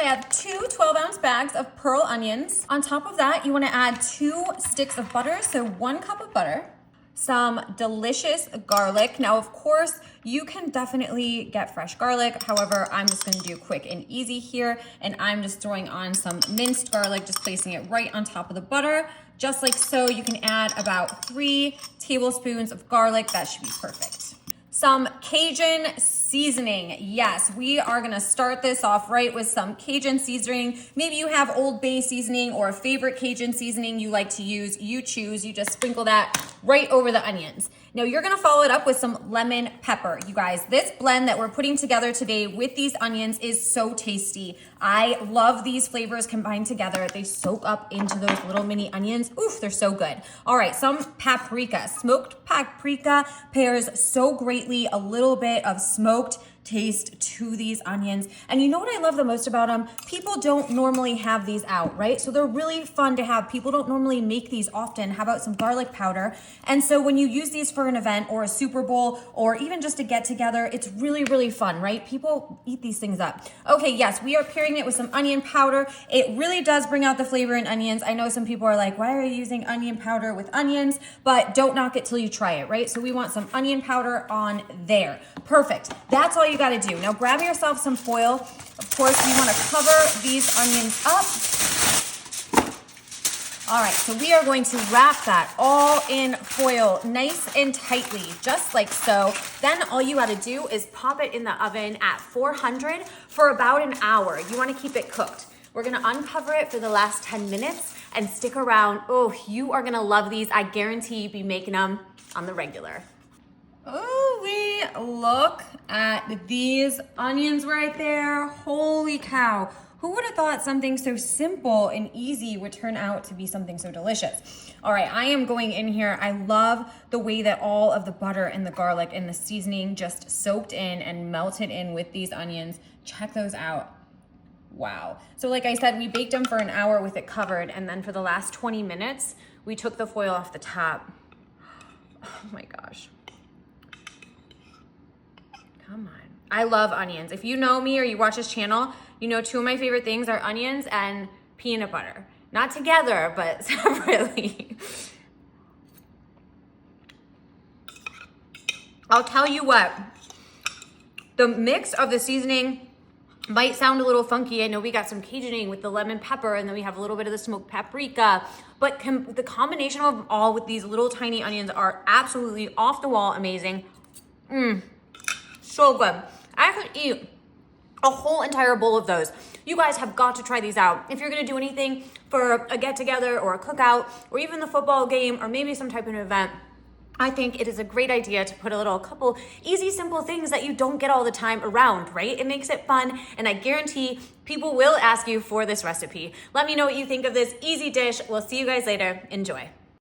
So I have two 12-ounce bags of pearl onions. On top of that, you want to add 2 sticks of butter, so 1 cup of butter. Some delicious garlic. Now, of course, you can definitely get fresh garlic. However, I'm just gonna do quick and easy here, and I'm just throwing on some minced garlic, just placing it right on top of the butter. Just like so, you can add about 3 tablespoons of garlic. That should be perfect. Some Cajun seasoning. Yes, we are gonna start this off right with some Cajun seasoning. Maybe you have Old Bay seasoning or a favorite Cajun seasoning you like to use. You choose, you just sprinkle that right over the onions. Now you're gonna follow it up with some lemon pepper. You guys, this blend that we're putting together today with these onions is so tasty. I love these flavors combined together. They soak up into those little mini onions. Oof, they're so good. All right, some paprika. Smoked paprika pairs so greatly, a little bit of smoked taste to these onions. And you know what I love the most about them? People don't normally have these out, right? So they're really fun to have. People don't normally make these often. How about some garlic powder? And so when you use these for an event or a Super Bowl or even just a get together, it's really, really fun, right? People eat these things up. Okay, yes, we are pairing it with some onion powder. It really does bring out the flavor in onions. I know some people are like, why are you using onion powder with onions? But don't knock it till you try it, right? So we want some onion powder on there. Perfect. That's all you got to do. Now grab yourself some foil. Of course, you want to cover these onions up. All right, so we are going to wrap that all in foil nice and tightly, just like so. Then all you got to do is pop it in the oven at 400 for about an hour. You want to keep it cooked. We're going to uncover it for the last 10 minutes and stick around. Oh, you are going to love these. I guarantee you'll be making them on the regular. Oh, we look at these onions right there. Holy cow. Who would have thought something so simple and easy would turn out to be something so delicious? All right, I am going in here. I love the way that all of the butter and the garlic and the seasoning just soaked in and melted in with these onions. Check those out. Wow. So like I said, we baked them for an hour with it covered, and then for the last 20 minutes, we took the foil off the top. Oh my gosh. Come on. I love onions. If you know me or you watch this channel, you know 2 of my favorite things are onions and peanut butter. Not together, but separately. I'll tell you what, the mix of the seasoning might sound a little funky. I know we got some Cajuning with the lemon pepper, and then we have a little bit of the smoked paprika, but the combination of them all with these little tiny onions are absolutely off the wall amazing. So good. I could eat a whole entire bowl of those. You guys have got to try these out. If you're gonna do anything for a get together or a cookout or even the football game or maybe some type of event, I think it is a great idea to put a couple easy, simple things that you don't get all the time around, right? It makes it fun, and I guarantee people will ask you for this recipe. Let me know what you think of this easy dish. We'll see you guys later. Enjoy.